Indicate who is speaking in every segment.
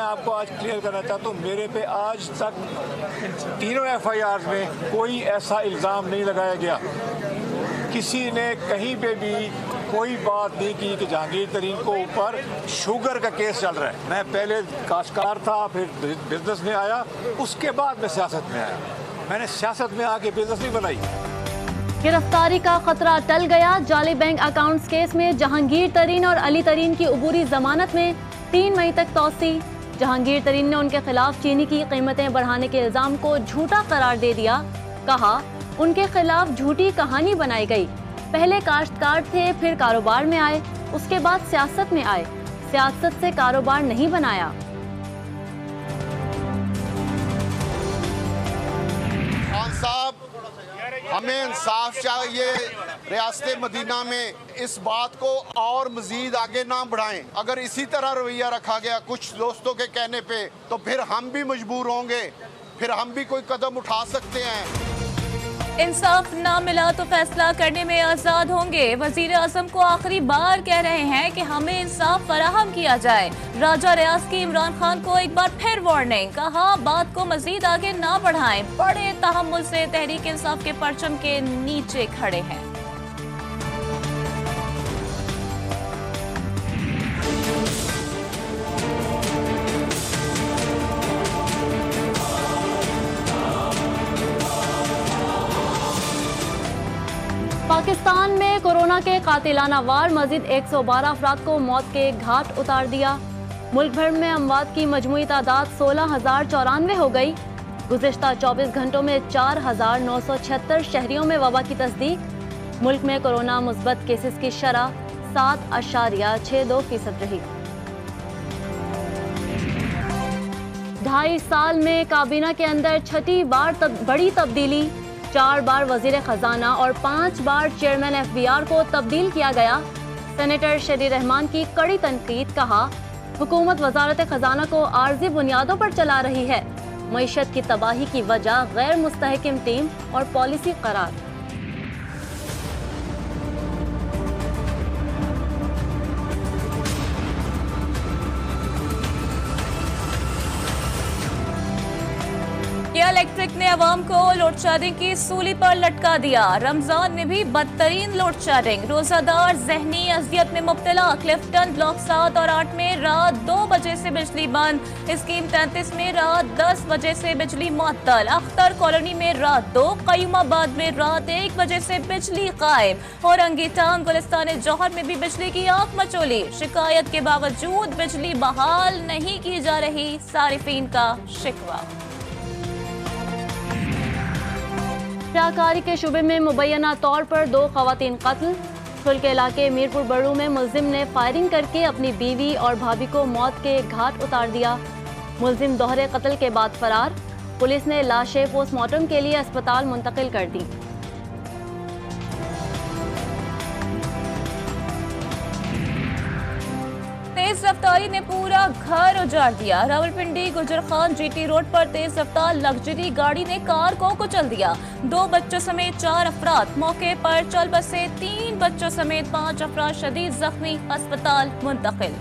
Speaker 1: मैं आपको आज क्लियर करना चाहता हूँ, मेरे पे आज तक तीनों FIR में कोई ऐसा इल्ज़ाम नहीं लगाया गया। किसी ने कहीं पे भी कोई बात नहीं की कि जहांगीर तरीन को ऊपर शुगर का केस चल रहा है। मैं पहले काश्तकार था, फिर बिजनेस में आया, उसके बाद मैं सियासत में आया। मैंने सियासत में आके बिजनेस नहीं बनाई।
Speaker 2: गिरफ्तारी का खतरा टल गया। जाली बैंक अकाउंट्स केस में जहांगीर तरीन और अली तरीन की अबूरी जमानत में 3 मई तक तौसी। जहांगीर तरीन ने उनके खिलाफ चीनी की कीमतें बढ़ाने के इल्जाम को झूठा करार दे दिया। कहा उनके खिलाफ झूठी कहानी बनाई गई। पहले काश्तकार थे, फिर कारोबार में आए, उसके बाद सियासत में आए। सियासत से कारोबार नहीं बनाया।
Speaker 3: खान साहब, हमें इंसाफ चाहिए। रियासत मदीना में इस बात को और मजीद आगे ना बढ़ाएं। अगर इसी तरह रवैया रखा गया कुछ दोस्तों के कहने पे, तो फिर हम भी मजबूर होंगे, फिर हम भी कोई कदम उठा सकते हैं।
Speaker 4: इंसाफ ना मिला तो फैसला करने में आजाद होंगे। वजीर आजम को आखिरी बार कह रहे हैं कि हमें इंसाफ फराहम किया जाए। राजा रियाज की इमरान खान को एक बार फिर वार्निंग। कहा बात को मजीद आगे ना बढ़ाएं। बड़े तहम्मुल से तहरीक इंसाफ के परचम के नीचे खड़े हैं।
Speaker 2: पाकिस्तान में कोरोना के कातिलाना वार मजीद 112 अफराद को मौत के घाट उतार दिया। मुल्क भर में अमवात की मजमूई तादाद 16,094 हो गई। गुज़िश्ता 24 घंटों में 4,976 शहरियों में वबा की तस्दीक। मुल्क में कोरोना मुस्बत केसेस की शरह 7.62% रही। 2.5 साल में काबीना के अंदर छठी बार बड़ी तब्दीली। 4 बार वजीर खजाना और 5 बार चेयरमैन FBR को तब्दील किया गया। सेनेटर शरी रहमान की कड़ी तनकीद। कहा हुकूमत वजारत खजाना को आर्जी बुनियादों पर चला रही है। मईशत की तबाही की वजह गैर मुस्तहकम टीम और पॉलिसी करार।
Speaker 4: इलेक्ट्रिक ने अवाम को लोड शेडिंग की सूली पर लटका दिया। रमजान में भी बदतरीन लोड शेडिंग। रोजादार जहनी अजियत में मुब्तला। क्लिफ्टन ब्लॉक 7 और 8 में रात 2 बजे से बिजली बंद। स्कीम 33 में रात 10 बजे से बिजली मुअत्तल। अख्तर कॉलोनी में रात 2, कयूमाबाद में रात 1 बजे से बिजली कायम। और अंगीटांग गुलिस्तान जौहर में भी बिजली की आंख मचोली। शिकायत के बावजूद बिजली बहाल नहीं की जा रही, सारिफीन का शिकवा।
Speaker 2: शराकारी के शुबे में मुबैना तौर पर 2 खवातीन कत्ल। खुल के इलाके मीरपुर बड़ू में मुलजिम ने फायरिंग करके अपनी बीवी और भाभी को मौत के घाट उतार दिया। मुलजिम दोहरे कत्ल के बाद फरार। पुलिस ने लाशें पोस्टमार्टम के लिए अस्पताल मुंतकिल कर दी।
Speaker 4: तेज रफ्तारी ने पूरा घर उजाड़ दिया। रावलपिंडी गुजर खान GT रोड पर तेज रफ्तार लग्जरी गाड़ी ने कार को कुचल दिया। 2 बच्चों समेत 4 अफराद मौके पर चल बसे। 3 बच्चों समेत 5 अफराद शदीद जख्मी, अस्पताल मुंतकिल।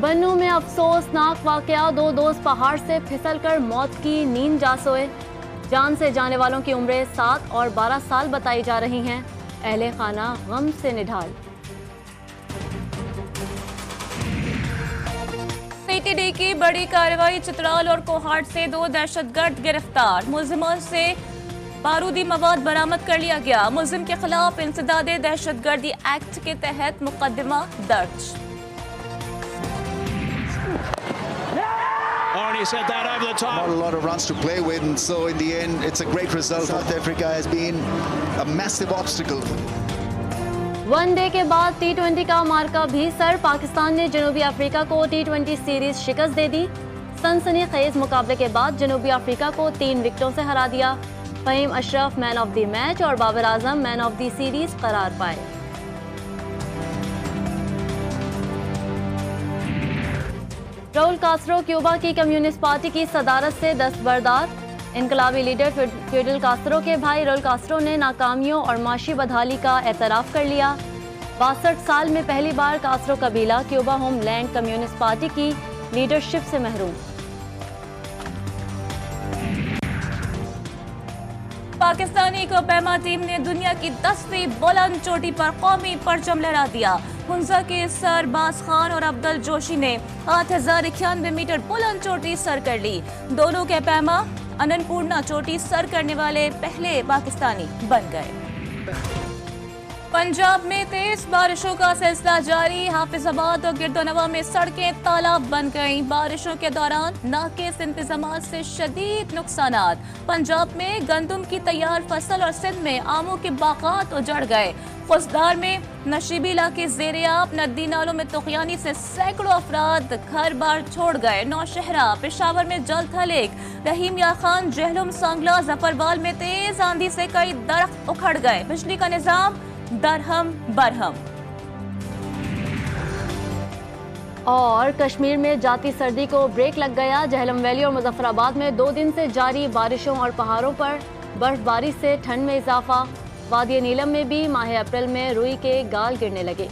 Speaker 2: बन्नू में अफसोसनाक वाकया। 2 दोस्त पहाड़ से फिसलकर मौत की नींद जा सोए। जान से जाने वालों की उम्रें 7 और 12 साल बताई जा रही हैं। अहले खाना गम से निढाल।
Speaker 4: CTD की बड़ी कार्रवाई। चित्राल और कोहाट से 2 दहशतगर्द गिरफ्तार। मुलजिमों से बारूदी मवाद बरामद कर लिया गया। मुलजिम के खिलाफ इंसदादे दहशतगर्दी एक्ट के तहत मुकदमा दर्ज।
Speaker 5: Already said that over the top.
Speaker 6: Not a lot of runs to play with, and so in the end, it's a great result. South Africa has been a massive obstacle.
Speaker 2: One day के बाद T20 का मार्का भी sir. Pakistan ने जनूबी Africa को T20 series शिकस्त दे दी। सनसनीखेज मुकाबले के बाद जनूबी अफ्रीका को 3 विकेटों से हरा दिया। Faheem Ashraf man of the match और Babar Azam man of the series करार पाए। राउल कास्ट्रो क्यूबा की कम्युनिस्ट पार्टी की सदारत से दस्तबरदार। इनकलाबी लीडर फिडेल कास्ट्रो के भाई राउल कास्ट्रो ने नाकामियों और माशी बदहाली का एतराफ़ कर लिया। 62 साल में पहली बार कास्ट्रो कबीला क्यूबा होमलैंड कम्युनिस्ट पार्टी की लीडरशिप से महरूम।
Speaker 4: पाकिस्तानी कोपैमा टीम ने दुनिया की 10वीं बुलंद चोटी पर कौमी परचम लहरा दिया। हुंजा के सरबाज खान और अब्दुल जोशी ने 8091 मीटर बुलंद चोटी सर कर ली। दोनों कोपैमा अन्नपूर्णा चोटी सर करने वाले पहले पाकिस्तानी बन गए। पंजाब में तेज बारिशों का सिलसिला जारी। हाफिजाबाद और गिरदोनवा में सड़कें तालाब बन गईं। बारिशों के दौरान नाक़िस इंतजामात से शदीद नुकसानात। पंजाब में गंदम की तैयार फसल और सिंध में आमों के बागात उजड़ गए। फौजदार में नशीबी इलाके ज़ेरे-आब, नदी नालों में तुग़यानी से सैकड़ों अफराद घर बार छोड़ गए। नौशहरा, पेशावर में जल थलेक, रहीम यार खान, जहलुम, सांगला, जफरवाल में तेज आंधी से कई दरख्त उखड़ गए। बिजली का निजाम दरहम बरहम।
Speaker 2: और कश्मीर में जाती सर्दी को ब्रेक लग गया। झेलम वैली और मुजफ्फराबाद में 2 दिन से जारी बारिशों और पहाड़ों पर बर्फबारी से ठंड में इजाफा। वादी नीलम में भी माह अप्रैल में रुई के गाल गिरने लगे।